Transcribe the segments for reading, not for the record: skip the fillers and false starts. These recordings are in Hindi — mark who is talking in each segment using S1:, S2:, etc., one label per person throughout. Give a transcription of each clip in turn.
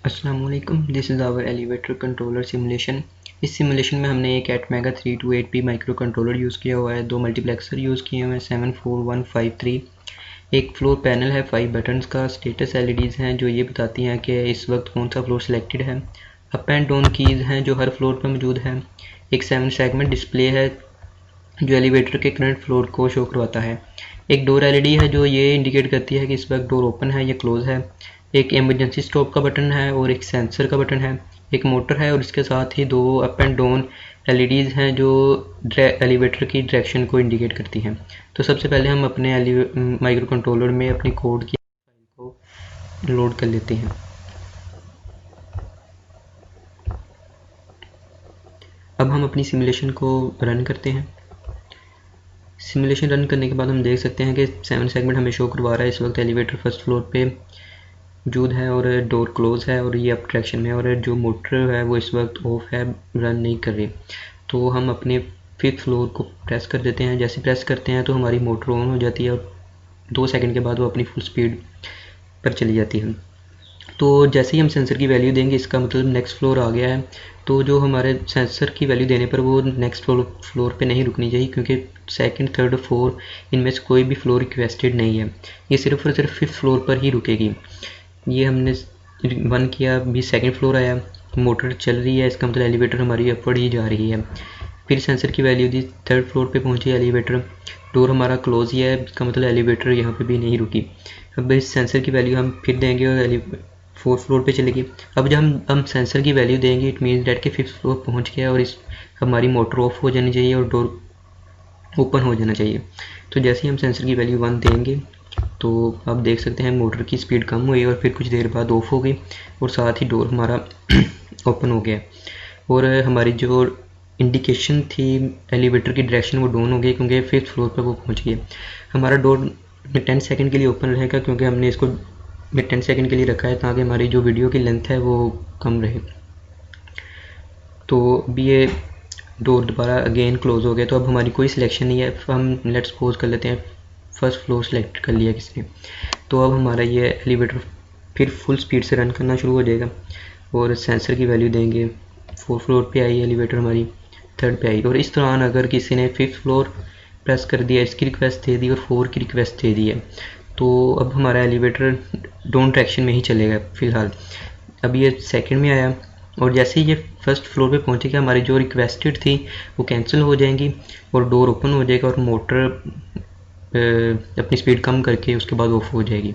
S1: अस्सलाम वालेकुम, this is our elevator controller simulation. इस सिमुलेशन में हमने एक ATmega 328P micro controller use किया हुआ है, दो मल्टीप्लेक्सर यूज़ किए हुए हैं 74153, एक फ्लोर पैनल है 5 बटन्स का, स्टेटस एलईडीज़ हैं जो ये बताती हैं कि इस वक्त कौन सा फ्लोर सिलेक्टेड है, अप एंड डाउन कीज़ हैं जो हर फ्लोर पर मौजूद है, एक 7 सेगमेंट डिस्प्ले है जो एलिवेटर के करंट फ्लोर को शो करवाता है, एक डोर एलईडी है जो ये इंडिकेट करती है कि इस वक्त डोर ओपन है या क्लोज है, एक इमरजेंसी स्टॉप का बटन है और एक सेंसर का बटन है, एक मोटर है और इसके साथ ही दो अप एंड डाउन एलईडीज़ हैं जो एलिवेटर की डायरेक्शन को इंडिकेट करती हैं। तो सबसे पहले हम अपने माइक्रो कंट्रोलर में अपनी कोड की फाइल को लोड कर लेते हैं। अब हम अपनी सिमुलेशन को रन करते हैं। सिमुलेशन रन करने के बाद हम देख सकते हैं कि 7 सेगमेंट हमें शो करवा रहा है। इस वक्त एलिवेटर फर्स्ट फ्लोर पे मौजूद है और डोर क्लोज है और ये अप डायरेक्शन में, और जो मोटर है वो इस वक्त ऑफ है, रन नहीं कर रही। तो हम अपने 5th फ्लोर को प्रेस कर देते हैं। जैसे प्रेस करते हैं तो हमारी मोटर ऑन हो जाती है और 2 सेकंड के बाद वो अपनी फुल स्पीड पर चली जाती है। तो जैसे ही हम सेंसर की वैल्यू देंगे इसका मतलब नेक्स्ट फ्लोर आ गया है। तो जो हमारे सेंसर की वैल्यू देने पर वो नेक्स्ट फ्लोर पे नहीं रुकनी चाहिए, क्योंकि सेकंड, थर्ड, फोर इनमें से कोई भी फ्लोर रिक्वेस्टेड नहीं है, ये सिर्फ और सिर्फ 5th फ्लोर पर ही रुकेगी। ये हमने 1 किया, अभी सेकंड फ्लोर आया, मोटर चल रही है, इसका मतलब एलिवेटर हमारी अपवर्ड ही जा रही है। फिर सेंसर की वैल्यू दी, थर्ड फ्लोर पे पहुंची एलिवेटर, डोर हमारा क्लोज ही है, इसका मतलब एलिवेटर यहाँ पे भी नहीं रुकी। अब इस सेंसर की वैल्यू हम फिर देंगे और 4th फ्लोर पे चलेगी। अब जब हम सेंसर की वैल्यू देंगे इट मीन्स डेट के 5th फ्लोर पहुँच गया और इस हमारी मोटर ऑफ हो जानी चाहिए और डोर ओपन हो जाना चाहिए। तो जैसे ही हम सेंसर की वैल्यू 1 देंगे तो आप देख सकते हैं मोटर की स्पीड कम हुई और फिर कुछ देर बाद ऑफ हो गई और साथ ही डोर हमारा ओपन हो गया और हमारी जो इंडिकेशन थी एलिवेटर की डायरेक्शन वो डाउन हो गई, क्योंकि 5th फ्लोर पर वो पहुंच गया। हमारा डोर 10 सेकंड के लिए ओपन रहेगा, क्योंकि हमने इसको 10 सेकंड के लिए रखा है ताकि हमारी जो वीडियो की लेंथ है वो कम रहे। तो अभी ये डोर दोबारा अगेन क्लोज हो गया। तो अब हमारी कोई सिलेक्शन नहीं है। हम लेट्स सपोज कर लेते हैं फर्स्ट फ्लोर सेलेक्ट कर लिया किसी ने, तो अब हमारा ये एलिवेटर फिर फुल स्पीड से रन करना शुरू हो जाएगा और सेंसर की वैल्यू देंगे। 4th फ्लोर पे आई एलिवेटर हमारी, 3rd पे आई, और इस दौरान अगर किसी ने 5th फ्लोर प्रेस कर दिया, इसकी रिक्वेस्ट दे दी और 4 की रिक्वेस्ट दे दी है, तो अब हमारा एलिवेटर डाउन डायरेक्शन में ही चलेगा फ़िलहाल। अब ये सेकंड में आया और जैसे ही ये फर्स्ट फ्लोर पे पहुंचेगा हमारी जो रिक्वेस्टेड थी वो कैंसिल हो जाएंगी और डोर ओपन हो जाएगा और मोटर अपनी स्पीड कम करके उसके बाद ऑफ हो जाएगी।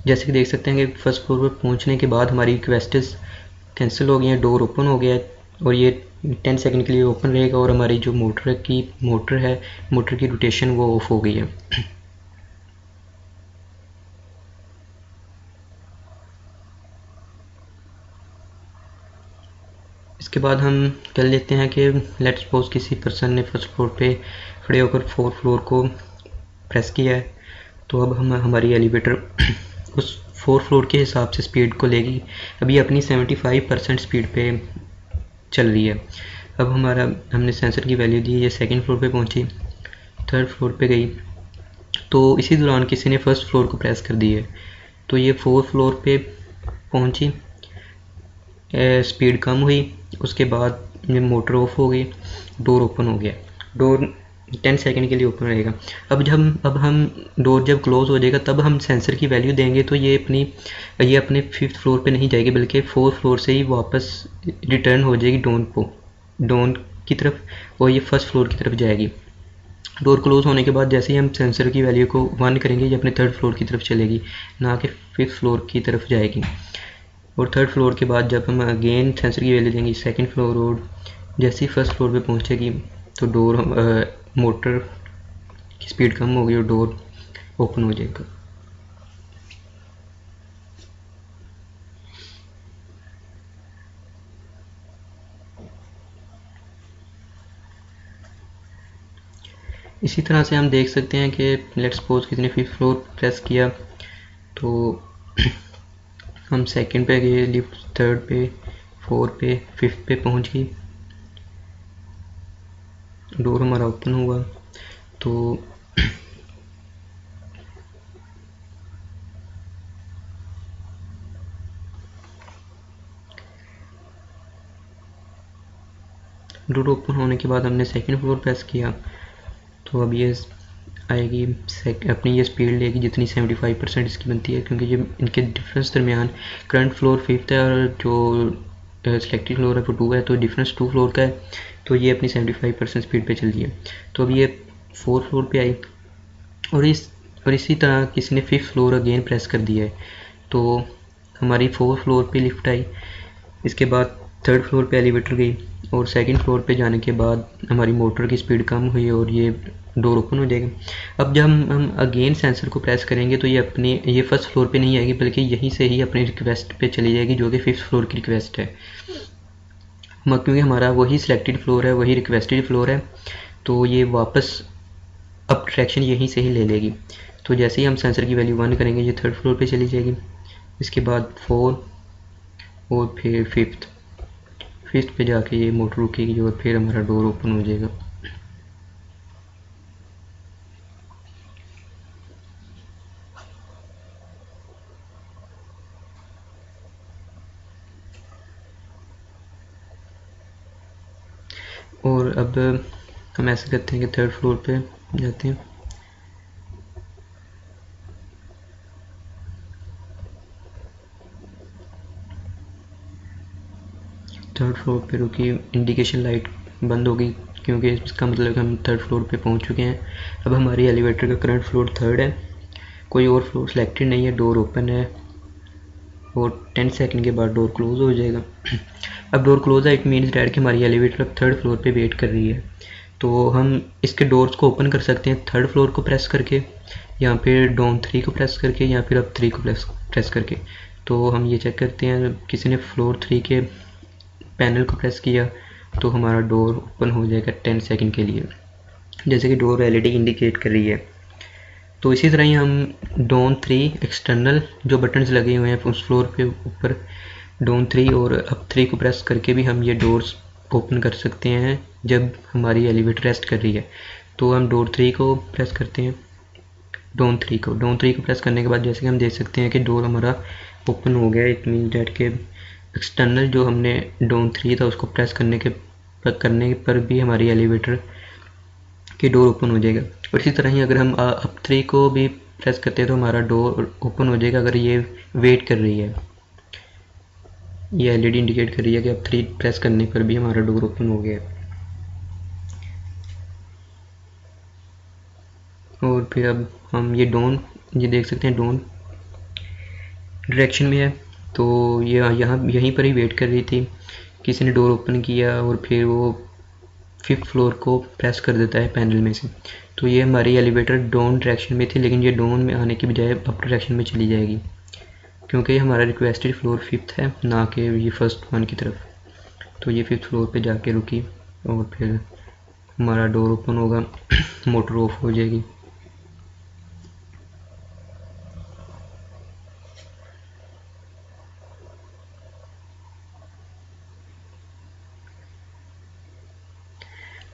S1: जैसे कि देख सकते हैं कि फर्स्ट फ्लोर पर पहुंचने के बाद हमारी रिक्वेस्टेस कैंसिल हो गई हैं, डोर ओपन हो गया है और ये 10 सेकंड के लिए ओपन रहेगा और हमारी जो मोटर है, मोटर की रोटेशन वो ऑफ हो गई है। इसके बाद हम कर लेते हैं कि लेट्स सपोज किसी पर्सन ने फर्स्ट फ्लोर पे खड़े होकर 4th फ्लोर को प्रेस किया है, तो अब हम हमारी एलिवेटर उस 4th फ्लोर के हिसाब से स्पीड को लेगी। अभी अपनी 75% स्पीड पे चल रही है। अब हमने सेंसर की वैल्यू दी, ये सेकंड फ्लोर पे पहुंची, 3rd फ्लोर पे गई, तो इसी दौरान किसी ने फर्स्ट फ्लोर को प्रेस कर दी है, तो ये 4th फ्लोर पे पहुंची, स्पीड कम हुई, उसके बाद मोटर ऑफ हो गई, डोर ओपन हो गया। डोर 10 सेकंड के लिए ओपन रहेगा। अब हम डोर जब क्लोज हो जाएगा तब हम सेंसर की वैल्यू देंगे, तो ये अपने 5th फ्लोर पे नहीं जाएगी बल्कि 4th फ्लोर से ही वापस रिटर्न हो जाएगी डाउन की तरफ और ये फर्स्ट फ्लोर की तरफ जाएगी। डोर क्लोज होने के बाद जैसे ही हम सेंसर की वैल्यू को 1 करेंगे, ये अपने 3rd फ्लोर की तरफ चलेगी, ना कि 5th फ्लोर की तरफ जाएगी। और 3rd फ्लोर के बाद जब हम अगेन सेंसर की वैल्यू देंगे 2nd फ्लोर, और जैसे ही फर्स्ट फ्लोर पे पहुंचेगी तो मोटर की स्पीड कम होगी और डोर ओपन हो जाएगा। इसी तरह से हम देख सकते हैं कि लेट्स सपोज किसी ने 5th फ्लोर प्रेस किया तो हम सेकंड पे गए, लिफ्ट 3rd पे, 4 पे, 5th पे पहुंच गई, डोर हमारा ओपन हुआ। तो डोर ओपन होने के बाद हमने सेकंड फ्लोर प्रेस किया तो अब ये आएगी अपनी ये स्पीड लेगी जितनी 75% इसकी बनती है, क्योंकि ये इनके डिफरेंस दरमियान करंट फ्लोर 5th है और जो सिलेक्टेड फ्लोर है वो 2 है, तो डिफरेंस 2 फ्लोर का है, तो ये अपनी 75% स्पीड पे चल रही है। तो अब ये 4th फ्लोर पे आई और इसी तरह किसी ने 5th फ्लोर अगेन प्रेस कर दिया है, तो हमारी 4th फ्लोर पे लिफ्ट आई। इसके बाद 3rd फ्लोर पे एलिवेटर गई और 2nd फ्लोर पे जाने के बाद हमारी मोटर की स्पीड कम हुई और ये डोर ओपन हो जाएगा। अब जब हम अगेन सेंसर को प्रेस करेंगे तो ये 1st फ्लोर पे नहीं आएगी, बल्कि यहीं से ही अपनी रिक्वेस्ट पे चली जाएगी, जो कि 5th फ्लोर की रिक्वेस्ट है, क्योंकि हमारा वही सिलेक्टेड फ्लोर है, वही रिक्वेस्टेड फ्लोर है, तो ये वापस अब ट्रैक्शन यहीं से ही ले लेगी। तो जैसे ही हम सेंसर की वैल्यू 1 करेंगे ये 3rd फ्लोर पे चली जाएगी, इसके बाद 4 और फिर 5th पे जाके ये मोटर रुकेगी और फिर हमारा डोर ओपन हो जाएगा। और अब हम ऐसे करते हैं कि 3rd फ्लोर पे जाते हैं, थर्ड फ्लोर पे रुकी, इंडिकेशन लाइट बंद होगी क्योंकि इसका मतलब कि हम 3rd फ्लोर पे पहुंच चुके हैं। अब हमारी एलिवेटर का करंट फ्लोर 3rd है, कोई और फ्लोर सिलेक्टेड नहीं है, डोर ओपन है और 10 सेकंड के बाद डोर क्लोज हो जाएगा। अब डोर क्लोज है, इट मीन्स डैट कि हमारी एलिवेटर अब 3rd फ्लोर पे वेट कर रही है। तो हम इसके डोर्स को ओपन कर सकते हैं 3rd फ्लोर को प्रेस करके, या फिर डाउन 3 को प्रेस करके, या फिर अब 3 को प्रेस करके। तो हम ये चेक करते हैं, किसी ने फ्लोर 3 के पैनल को प्रेस किया तो हमारा डोर ओपन हो जाएगा 10 सेकंड के लिए, जैसे कि डोर एलईडी इंडिकेट कर रही है। तो इसी तरह ही हम डाउन 3 एक्सटर्नल जो बटन्स लगे हुए हैं उस फ्लोर पे ऊपर, डाउन 3 और अप 3 को प्रेस करके भी हम ये डोर्स ओपन कर सकते हैं जब हमारी एलिवेटर रेस्ट कर रही है। तो हम डोर 3 को प्रेस करते हैं, डाउन 3 को प्रेस करने के बाद जैसे कि हम देख सकते हैं कि डोर हमारा ओपन हो गया। इट मीन डैट के एक्सटर्नल जो हमने डाउन 3 था उसको प्रेस करने पर भी हमारी एलिवेटर की डोर ओपन हो जाएगा। और इसी तरह ही अगर हम अप 3 को भी प्रेस करते हैं तो हमारा डोर ओपन हो जाएगा अगर ये वेट कर रही है। ये एलईडी इंडिकेट कर रही है कि अब 3 प्रेस करने पर भी हमारा डोर ओपन हो गया। और फिर अब हम ये देख सकते हैं डाउन डायरेक्शन में है, तो ये यहीं पर ही वेट कर रही थी। किसी ने डोर ओपन किया और फिर वो 5th फ्लोर को प्रेस कर देता है पैनल में से। तो ये हमारी एलिवेटर डाउन डायरेक्शन में थी, लेकिन ये डाउन में आने की बजाय अप डायरेक्शन में चली जाएगी, क्योंकि हमारा रिक्वेस्टेड फ्लोर 5th है, ना कि ये फर्स्ट वन की तरफ। तो ये 5th फ्लोर पे जाके रुकी और फिर हमारा डोर ओपन होगा, मोटर ऑफ हो जाएगी।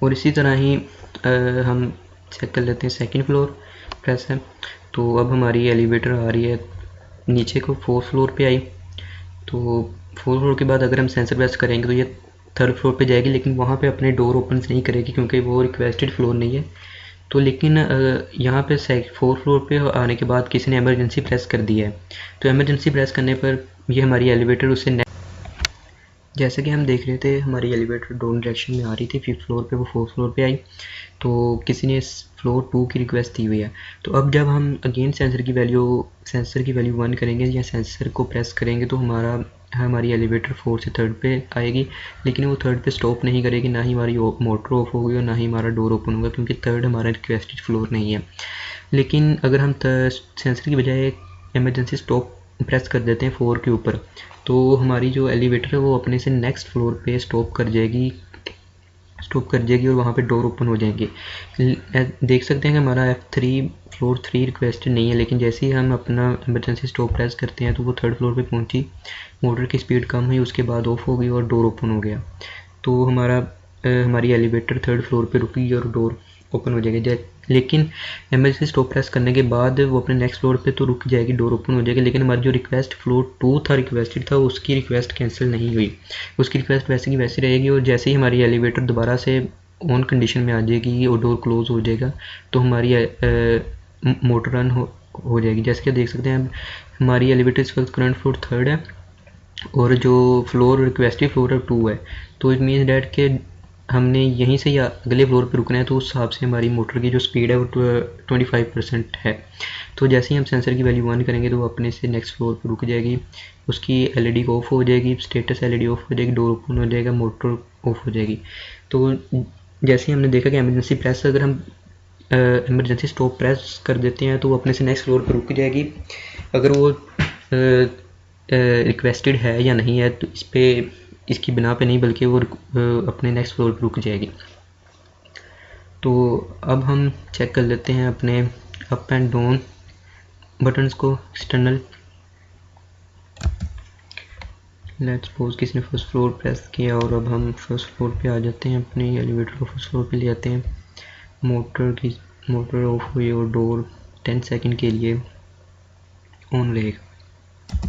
S1: और इसी तरह ही हम चेक कर लेते हैं 2nd फ्लोर प्रेस है। तो अब हमारी एलिवेटर आ रही है नीचे को, 4th फ्लोर पे आई। तो 4th फ्लोर के बाद अगर हम सेंसर प्रेस करेंगे तो ये 3rd फ्लोर पे जाएगी, लेकिन वहाँ पे अपने डोर ओपन नहीं करेगी क्योंकि वो रिक्वेस्टेड फ्लोर नहीं है। तो लेकिन यहाँ पे 4th फ्लोर पे आने के बाद किसी ने एमरजेंसी प्रेस कर दिया है, तो एमरजेंसी प्रेस करने पर ये हमारी एलिवेटर उससे जैसे कि हम देख रहे थे हमारी एलिवेटर डाउन डायरेक्शन में आ रही थी 5th फ्लोर पे, वो 4th फ्लोर पे आई। तो किसी ने फ्लोर 2 की रिक्वेस्ट दी हुई है। तो अब जब हम अगेन सेंसर की वैल्यू 1 करेंगे या सेंसर को प्रेस करेंगे तो हमारी एलिवेटर 4 से 3rd पे आएगी, लेकिन वो 3rd पे स्टॉप नहीं करेगी, ना ही हमारी मोटर ऑफ होगी और ना ही हमारा डोर ओपन होगा, क्योंकि 3rd हमारा रिक्वेस्टेड फ्लोर नहीं है। लेकिन अगर हम सेंसर की बजाय एमरजेंसी स्टॉप प्रेस कर देते हैं 4 के ऊपर, तो हमारी जो एलिवेटर है वो अपने से नेक्स्ट फ्लोर पे स्टॉप कर जाएगी और वहाँ पे डोर ओपन हो जाएंगे। देख सकते हैं कि हमारा फ्लोर 3 रिक्वेस्टेड नहीं है, लेकिन जैसे ही हम अपना एमरजेंसी स्टॉप प्रेस करते हैं तो वो 3rd फ्लोर पे पहुँची, मोटर की स्पीड कम हुई, उसके बाद ऑफ हो गई और डोर ओपन हो गया। तो हमारी एलिवेटर 3rd फ्लोर पे रुकी और डोर ओपन हो जाएगी। लेकिन इमरजेंसी स्टॉप प्रेस करने के बाद वो अपने नेक्स्ट फ्लोर पे तो रुक जाएगी, डोर ओपन हो जाएगी, लेकिन हमारी जो रिक्वेस्ट फ्लोर 2 था रिक्वेस्टेड था, उसकी रिक्वेस्ट कैंसिल नहीं हुई, उसकी रिक्वेस्ट वैसे की वैसे रहेगी। और जैसे ही हमारी एलिवेटर दोबारा से ऑन कंडीशन में आ जाएगी और डोर क्लोज हो जाएगा तो हमारी मोटर रन हो जाएगी। जैसे कि देख सकते हैं हमारी एलिवेटर इस वक्त करंट फ्लोर 3rd है और जो फ्लोर रिक्वेस्टेड फ्लोर 2 है। तो इट मीन्स डैट के हमने यहीं से या अगले फ्लोर पे रुकना है, तो उस हिसाब से हमारी मोटर की जो स्पीड है वो 25% है। तो जैसे ही हम सेंसर की वैल्यू 1 करेंगे तो वो अपने से नेक्स्ट फ्लोर पे रुक जाएगी, उसकी एलईडी ऑफ हो जाएगी, स्टेटस एलईडी ऑफ हो जाएगी, डोर ओपन हो जाएगा, मोटर ऑफ हो जाएगी। तो जैसे ही हमने देखा कि इमरजेंसी प्रेस, अगर हम इमरजेंसी स्टॉप प्रेस कर देते हैं तो वो अपने से नेक्स्ट फ्लोर पर रुक जाएगी। अगर वो रिक्वेस्टेड है या नहीं है तो इसकी बिना पे नहीं, बल्कि वो अपने नेक्स्ट फ्लोर पर रुक जाएगी। तो अब हम चेक कर लेते हैं अपने अप एंड डाउन बटन्स को एक्सटर्नल। लेट्स सपोज किसी ने फर्स्ट फ्लोर प्रेस किया और अब हम फर्स्ट फ्लोर पे आ जाते हैं, अपनी एलिवेटर को फर्स्ट फ्लोर पे ले आते हैं। मोटर ऑफ हुई और डोर 10 सेकंड के लिए ऑन रहेगा।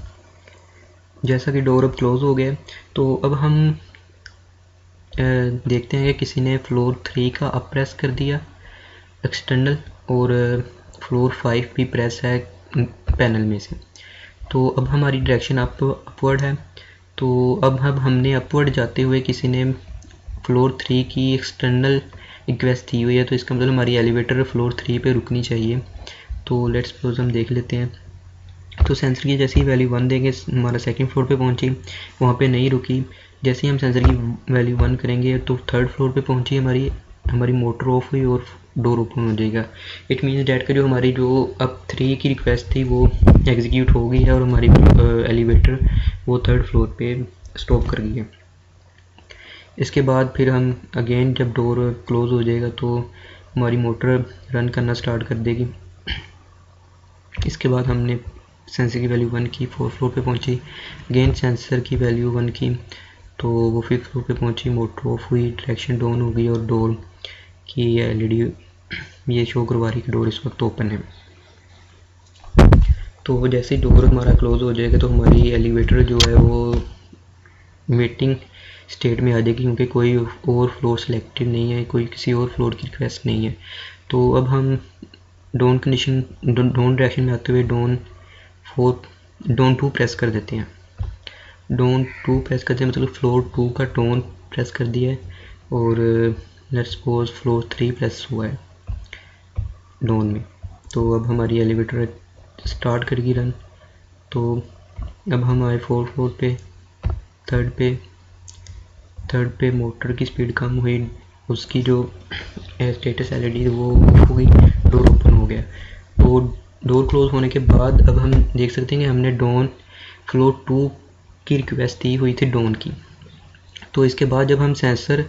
S1: जैसा कि डोर अब क्लोज हो गया तो अब हम देखते हैं कि किसी ने फ्लोर 3 का अप प्रेस कर दिया एक्सटर्नल और फ्लोर 5 भी प्रेस है पैनल में से। तो अब हमारी डायरेक्शन अपवर्ड है। तो अब हमने अपवर्ड जाते हुए किसी ने फ्लोर 3 की एक्सटर्नल रिक्वेस्ट दी हुई है, तो इसका मतलब हमारी एलिवेटर फ्लोर 3 पे रुकनी चाहिए। तो लेट्स सपोज हम देख लेते हैं। तो सेंसर की जैसे ही वैल्यू 1 देंगे हमारा सेकंड फ्लोर पे पहुंची, वहाँ पे नहीं रुकी। जैसे ही हम सेंसर की वैल्यू 1 करेंगे तो 3rd फ्लोर पे पहुंची, हमारी मोटर ऑफ हुई और डोर ओपन हो जाएगा। इट मीन्स डैट का जो हमारी जो अब 3 की रिक्वेस्ट थी वो एग्जीक्यूट हो गई है और हमारी एलिवेटर वो 3rd फ्लोर पे स्टॉप कर गई है। इसके बाद फिर हम अगेन जब डोर क्लोज हो जाएगा तो हमारी मोटर रन करना स्टार्ट कर देगी। इसके बाद हमने सेंसर की वैल्यू 1 की, 4th फ्लोर पे पहुंची, अगेन सेंसर की वैल्यू 1 की तो वो 5th फ्लोर पे पहुंची, मोटर ऑफ हुई, डायरेक्शन डाउन हो गई और डोर की एलईडी ये शो करवा रही कि डोर इस वक्त ओपन है। तो जैसे ही डोर हमारा क्लोज हो जाएगा तो हमारी एलिवेटर जो है वो वेटिंग स्टेट में आ जाएगी, क्योंकि कोई और फ्लोर सिलेक्टेड नहीं है, कोई किसी और फ्लोर की रिक्वेस्ट नहीं है। तो अब हम डाउन डायरेक्शन में आते हुए डाउन 2 प्रेस कर देते हैं। डाउन 2 प्रेस करते हैं मतलब फ्लोर 2 का डाउन प्रेस कर दिया है और लेट्स सपोज फ्लोर 3 प्रेस हुआ है डाउन में। तो अब हमारी एलिवेटर स्टार्ट करेगी रन। तो अब हम आए 4th फ्लोर पे, 3rd पे मोटर की स्पीड कम हुई, उसकी जो स्टेटस एलईडी वो ऑफ हो गई, डोर ओपन हो गया। तो डोर क्लोज होने के बाद अब हम देख सकते हैं कि हमने डाउन फ्लोर 2 की रिक्वेस्ट दी हुई थी डाउन की। तो इसके बाद जब हम सेंसर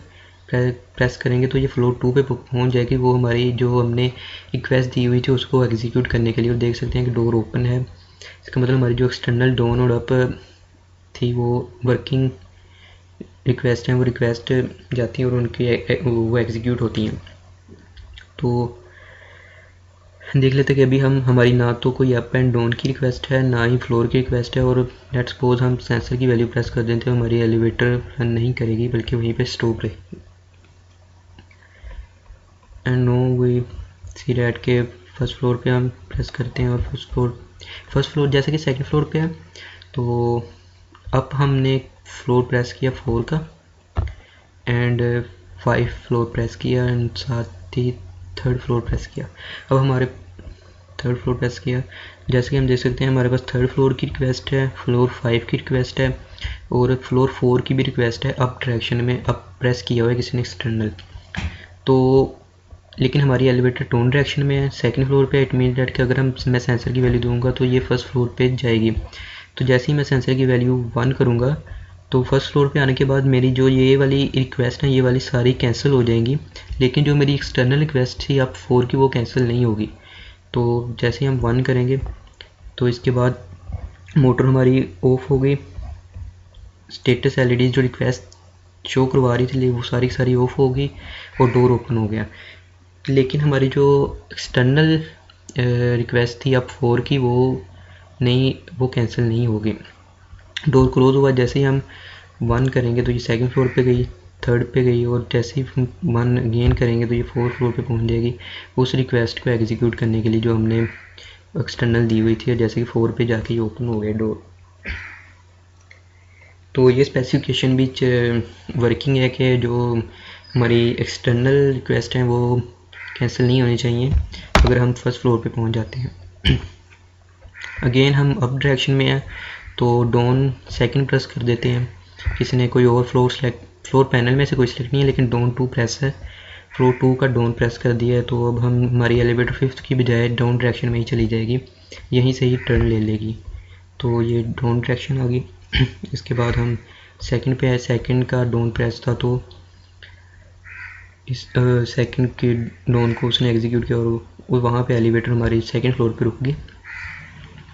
S1: प्रेस करेंगे तो ये फ्लोर 2 पे पहुंच जाएगी, वो हमारी जो हमने रिक्वेस्ट दी हुई थी उसको एग्जीक्यूट करने के लिए। और देख सकते हैं कि डोर ओपन है, इसका मतलब हमारी जो एक्सटर्नल डाउन और अप थी वो वर्किंग रिक्वेस्ट हैं, वो रिक्वेस्ट जाती हैं और उनकी वो एग्जीक्यूट होती हैं। तो देख लेते हैं कि अभी हमारी ना तो कोई अप एंड डाउन की रिक्वेस्ट है ना ही फ्लोर की रिक्वेस्ट है। और लेट्स सपोज हम सेंसर की वैल्यू प्रेस कर देते हैं, हमारी एलिवेटर रन नहीं करेगी बल्कि वहीं पे स्टॉप रहेगी। And no we see that के फर्स्ट फ्लोर पे हम प्रेस करते हैं और फर्स्ट फ्लोर जैसे कि सेकंड फ्लोर पे है। तो अब हमने फ्लोर प्रेस किया 4 का एंड 5 फ्लोर प्रेस किया एंड साथ ही 3rd फ्लोर प्रेस किया। अब हमारे 3rd फ्लोर प्रेस किया, जैसे कि हम देख सकते हैं हमारे पास 3rd फ्लोर की रिक्वेस्ट है, फ्लोर 5 की रिक्वेस्ट है और फ्लोर 4 की भी रिक्वेस्ट है। अप डायरेक्शन में अप प्रेस किया हुआ है किसी ने एक्सटर्नल। तो लेकिन हमारी एलिवेटर डाउन डायरेक्शन में है, सेकंड फ्लोर पे। इट मीन दैट कि अगर मैं सेंसर की वैल्यू दूंगा तो ये फर्स्ट फ्लोर पे जाएगी। तो जैसे ही मैं सेंसर की वैल्यू 1 करूँगा तो फर्स्ट फ्लोर पे आने के बाद मेरी जो ये वाली रिक्वेस्ट है ये वाली सारी कैंसिल हो जाएंगी, लेकिन जो मेरी एक्सटर्नल रिक्वेस्ट थी अब 4 की वो कैंसिल नहीं होगी। तो जैसे ही हम 1 करेंगे तो इसके बाद मोटर हमारी ऑफ हो गई, स्टेटस एलईडी जो रिक्वेस्ट शो करवा रही थी वो सारी ऑफ हो गई और डोर ओपन हो गया। लेकिन हमारी जो एक्सटर्नल रिक्वेस्ट थी अब 4 की वो कैंसिल नहीं होगी। डोर क्लोज हुआ, जैसे ही हम 1 करेंगे तो ये सेकंड फ्लोर पे गई, थर्ड पे गई, और जैसे ही हम 1 गेन करेंगे तो ये 4th फ्लोर पे पहुंच जाएगी उस रिक्वेस्ट को एग्जीक्यूट करने के लिए जो हमने एक्सटर्नल दी हुई थी। और जैसे कि 4 पे जाके ये ओपन हो गया डोर। तो ये स्पेसिफिकेशन भी वर्किंग है कि जो हमारी एक्सटर्नल रिक्वेस्ट हैं वो कैंसिल नहीं होनी चाहिए अगर हम फर्स्ट फ्लोर पे पहुंच जाते हैं। अगेन हम अप डायरेक्शन में हैं तो डाउन सेकंड प्रेस कर देते हैं। किसी ने कोई और फ्लोर पैनल में से कोई सिलेक्ट नहीं है, लेकिन डाउन 2 प्रेस है, फ्लोर 2 का डाउन प्रेस कर दिया है। तो अब हमारी एलिवेटर 5th की बजाय डाउन डायरेक्शन में ही चली जाएगी, यहीं से ही टर्न ले लेगी। तो ये डाउन डायरेक्शन आ गई। इसके बाद हम सेकंड पे है, सेकंड का डाउन प्रेस था तो इस सेकंड के डाउन को उसने एग्जीक्यूट किया और वहाँ पे एलिवेटर हमारी सेकंड फ्लोर पे रुक गई।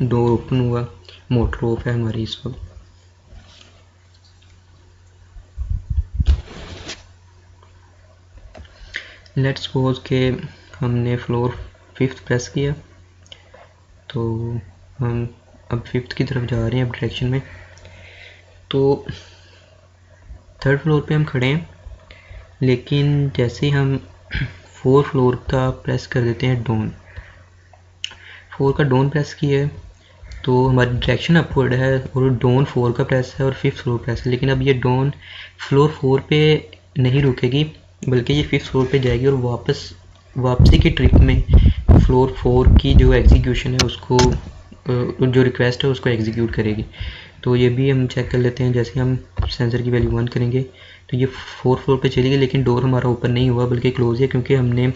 S1: डोर ओपन हुआ, मोटर ऑफ है हमारी इस वक्त। लेट्स सपोज के हमने फ्लोर 5th प्रेस किया तो हम अब 5th की तरफ जा रहे हैं अब डायरेक्शन में। तो 3rd फ्लोर पे हम खड़े हैं, लेकिन जैसे ही हम 4 फ्लोर का प्रेस कर देते हैं डाउन, 4 का डाउन प्रेस किया है तो हमारी डायरेक्शन अपवर्ड है और डाउन 4 का प्रेस है और 5th फ्लोर प्रेस है। लेकिन अब ये डाउन फ्लोर 4 पे नहीं रुकेगी बल्कि ये 5th फ्लोर पे जाएगी और वापसी की ट्रिप में फ्लोर 4 की जो एग्जीक्यूशन है उसको जो रिक्वेस्ट है उसको एग्जीक्यूट करेगी। तो ये भी हम चेक कर लेते हैं। जैसे हम सेंसर की वैल्यू 1 करेंगे तो ये 4th फ्लोर पे चली गई, लेकिन डोर हमारा ओपन नहीं हुआ बल्कि क्लोज है, क्योंकि हमने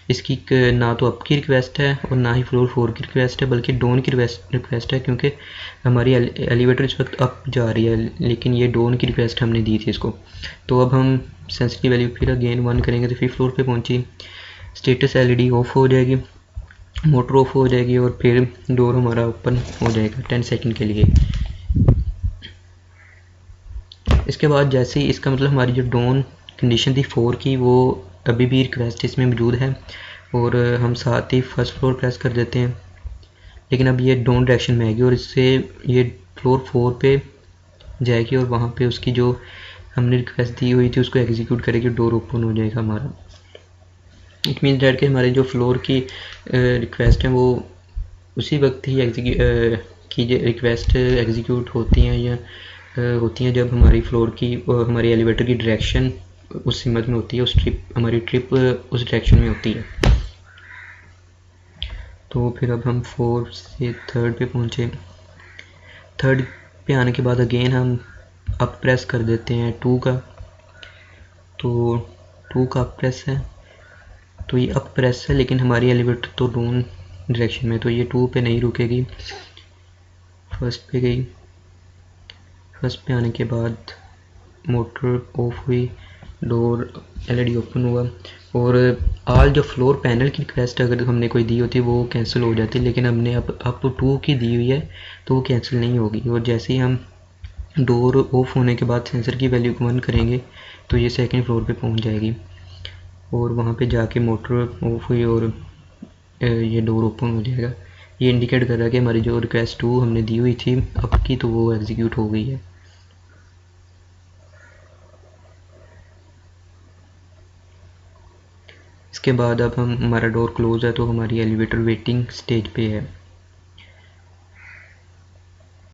S1: इसकी ना तो अप की रिक्वेस्ट है और ना ही फ्लोर 4 की रिक्वेस्ट है बल्कि डाउन की रिक्वेस्ट है, क्योंकि हमारी एलिवेटर इस वक्त अप जा रही है लेकिन ये डाउन की रिक्वेस्ट हमने दी थी इसको। तो अब हम सेंसर की वैल्यू फिर अगेन 1 करेंगे तो 5th फ्लोर पे पहुंची, स्टेटस एलईडी ऑफ हो जाएगी, मोटर ऑफ हो जाएगी और फिर डोर हमारा ओपन हो जाएगा 10 सेकंड के लिए। इसके बाद जैसे ही इसका मतलब हमारी जो डाउन कंडीशन थी 4 की वो अभी भी रिक्वेस्ट इसमें मौजूद है और हम साथ ही फर्स्ट फ्लोर प्रेस कर देते हैं, लेकिन अब ये डाउन डायरेक्शन में आएगी और इससे ये फ्लोर 4 पे जाएगी और वहाँ पे उसकी जो हमने रिक्वेस्ट दी हुई थी उसको एग्जीक्यूट करेगी, डोर ओपन हो जाएगा हमारा। इट मीन्स डैट कि हमारे जो फ्लोर की रिक्वेस्ट हैं वो उसी वक्त ही रिक्वेस्ट एग्जीक्यूट होती हैं या होती हैं जब हमारी फ्लोर की हमारी एलिवेटर की डायरेक्शन उस सिमत में होती है, हमारी ट्रिप उस डायरेक्शन में होती है। तो फिर अब हम 4 से 3rd पे पहुँचे। 3rd पे आने के बाद अगेन हम अप प्रेस कर देते हैं 2 का, तो 2 का अप प्रेस है तो ये अप प्रेस है, लेकिन हमारी एलिवेटर तो डाउन डायरेक्शन में, तो ये 2 पे नहीं रुकेगी, फर्स्ट पे गई। फर्स्ट पे आने के बाद मोटर ऑफ हुई, डोर एलईडी ओपन हुआ और आल जो फ्लोर पैनल की रिक्वेस्ट अगर हमने कोई दी होती वो कैंसिल हो जाती, लेकिन हमने अब 2 की दी हुई है तो वो कैंसिल नहीं होगी। और जैसे ही हम डोर ऑफ होने के बाद सेंसर की वैल्यू 1 करेंगे तो ये 2nd फ्लोर पे पहुंच जाएगी और वहाँ पे जाके मोटर ऑफ हुई और ये डोर ओपन हो जाएगा। ये इंडिकेट कर रहा है कि हमारी जो रिक्वेस्ट 2 हमने दी हुई थी अब की तो वो एग्जीक्यूट हो गई है। इसके बाद अब हमारा डोर क्लोज है तो हमारी एलिवेटर वेटिंग स्टेज पे है।